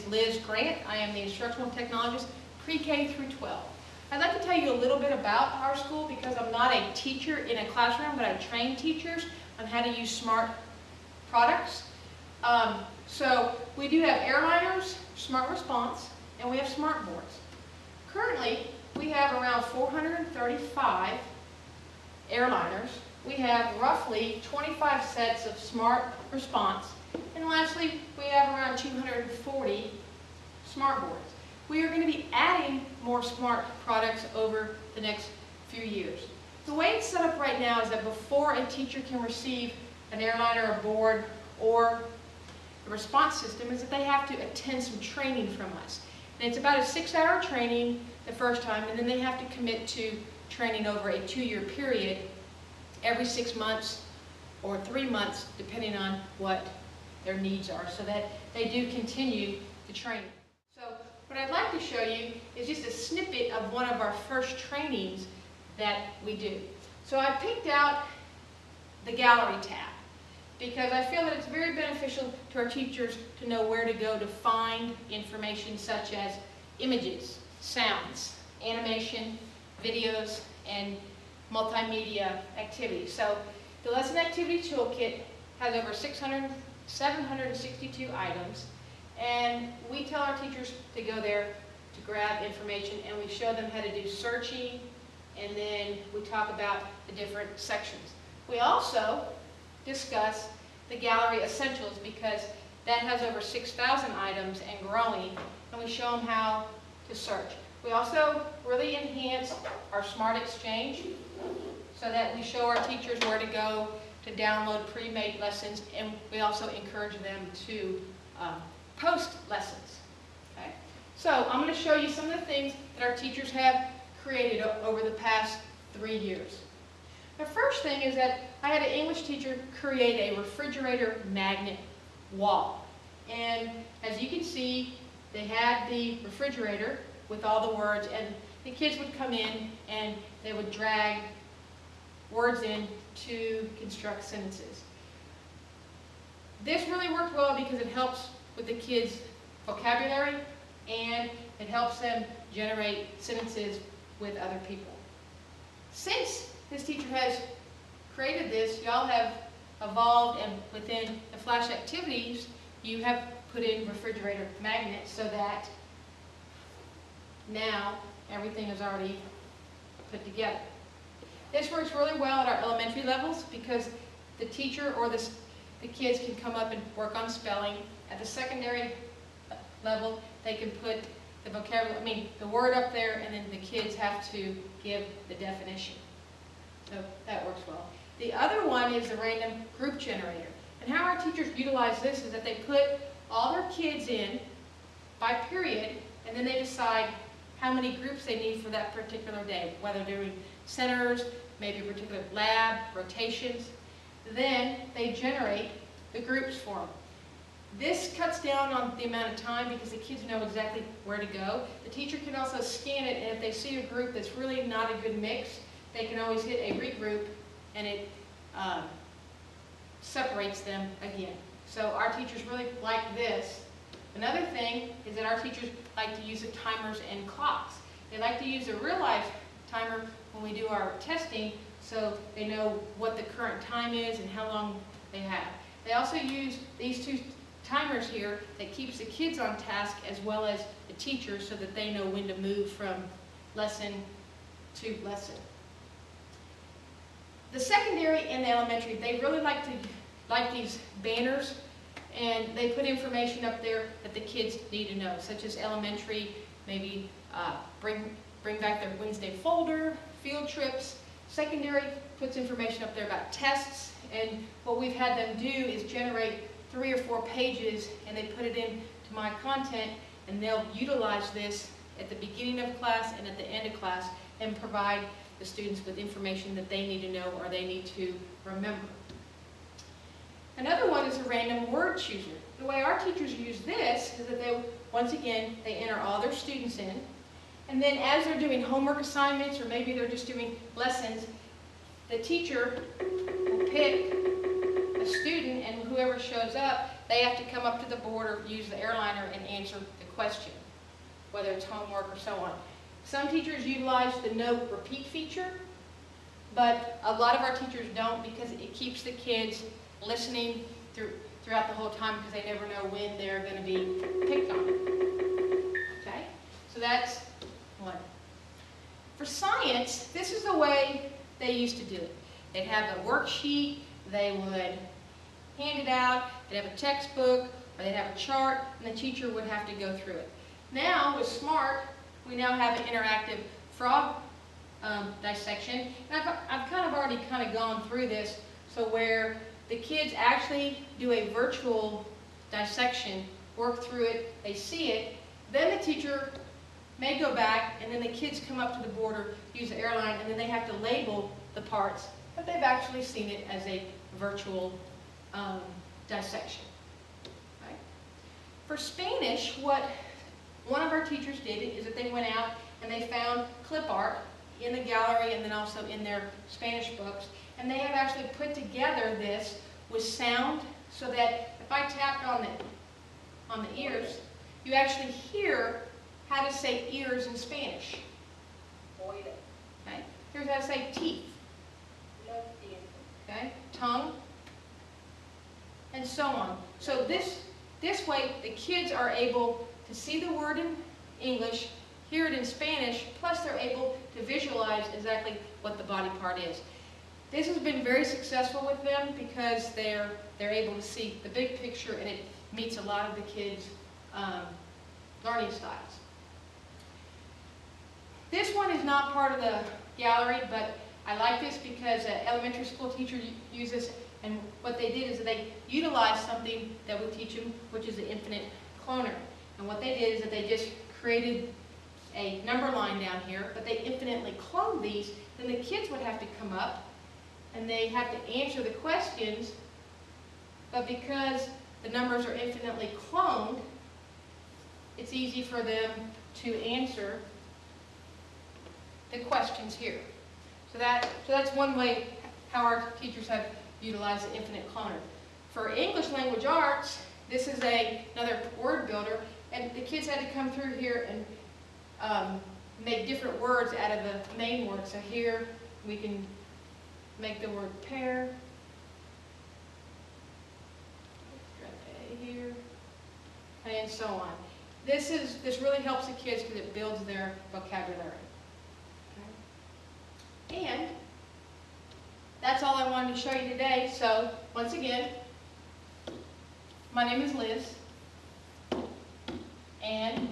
is Liz Grant. I am the instructional technologist, pre-K through 12. I'd like to tell you a little bit about our school because I'm not a teacher in a classroom, but I train teachers on how to use smart products. So we do have airliners, smart response, and we have smart boards. Currently, we have around 435 airliners. We have roughly 25 sets of smart response. And lastly, we have around 240 smart boards. We are going to be adding more smart products over the next few years. The way it's set up right now is that before a teacher can receive an airliner, a board, or a response system is that they have to attend some training from us. And it's about a 6-hour training the first time, and then they have to commit to training over a 2-year period every 6 months or 3 months, depending on what their needs are, so that they do continue the training. So what I'd like to show you is just a snippet of one of our first trainings that we do. So I picked out the gallery tab because I feel that it's very beneficial to our teachers to know where to go to find information such as images, sounds, animation, videos, and multimedia activities. So the Lesson Activity Toolkit has over 762 items, and we tell our teachers to go there to grab information, and we show them how to do searching, and then we talk about the different sections. We also discuss the Gallery Essentials because that has over 6,000 items and growing, and we show them how to search. We also really enhance our Smart Exchange so that we show our teachers where to go to download pre-made lessons, and we also encourage them to post lessons. Okay? So I'm going to show you some of the things that our teachers have created over the past 3 years. The first thing is that I had an English teacher create a refrigerator magnet wall. And as you can see, they had the refrigerator with all the words, and the kids would come in and they would drag words in to construct sentences. This really worked well because it helps with the kids' vocabulary and it helps them generate sentences with other people. Since this teacher has created this, y'all have evolved, and within the Flash activities, you have put in refrigerator magnets so that now everything is already put together. This works really well at our elementary levels because the teacher or the kids can come up and work on spelling. At the secondary level, they can put the vocabulary, the word up there, and then the kids have to give the definition. So that works well. The other one is the random group generator. And how our teachers utilize this is that they put all their kids in by period, and then they decide how many groups they need for that particular day, whether they're doing centers, maybe a particular lab, rotations. Then they generate the groups for them. This cuts down on the amount of time because the kids know exactly where to go. The teacher can also scan it, and if they see a group that's really not a good mix, they can always hit a regroup, and it separates them again. So our teachers really like this. Another thing is that our teachers like to use the timers and clocks. They like to use a real-life timer when we do our testing so they know what the current time is and how long they have. They also use these two timers here that keeps the kids on task as well as the teachers so that they know when to move from lesson to lesson. The secondary and the elementary, they really like these banners, and they put information up there that the kids need to know, such as elementary, maybe bring back their Wednesday folder, field trips. Secondary puts information up there about tests, and what we've had them do is generate 3 or 4 pages, and they put it into my content, and they'll utilize this at the beginning of class and at the end of class and provide the students with information that they need to know or they need to remember. Another one is a random word chooser. The way our teachers use this is that once again, they enter all their students in, and then as they're doing homework assignments or maybe they're just doing lessons, the teacher will pick a student and whoever shows up, they have to come up to the board or use the airliner and answer the question, whether it's homework or so on. Some teachers utilize the note repeat feature, but a lot of our teachers don't because it keeps the kids listening throughout the whole time because they never know when they're going to be picked on. Okay? So that's one. For science, this is the way they used to do it. They'd have a worksheet, they would hand it out, they'd have a textbook, or they'd have a chart, and the teacher would have to go through it. Now, with SMART, we now have an interactive frog dissection. And I've kind of already gone through this, so where the kids actually do a virtual dissection, work through it, they see it, then the teacher may go back, and then the kids come up to the board or use the airline, and then they have to label the parts, but they've actually seen it as a virtual dissection. Right? For Spanish, what one of our teachers did is that they went out and they found clip art in the gallery and then also in their Spanish books, and they have actually put together this with sound so that if I tapped on the ears, you actually hear how to say ears in Spanish. Okay? Here's how to say teeth. Okay? Tongue. And so on. So this way, the kids are able to see the word in English, hear it in Spanish, plus they're able to visualize exactly what the body part is. This has been very successful with them because they're able to see the big picture, and it meets a lot of the kids' learning styles. This one is not part of the gallery, but I like this because an elementary school teacher uses, and what they did is that they utilized something that we teach them, which is the infinite cloner. And what they did is that they just created a number line down here, but they infinitely cloned these. Then the kids would have to come up, and they have to answer the questions, but because the numbers are infinitely cloned, it's easy for them to answer the questions here. So that's one way how our teachers have utilized the infinite cloner. For English language arts, this is another word builder, and the kids had to come through here and make different words out of the main word. So here we can make the word pear. A here, and so on. This really helps the kids because it builds their vocabulary. Okay. And that's all I wanted to show you today. So once again, my name is Liz, and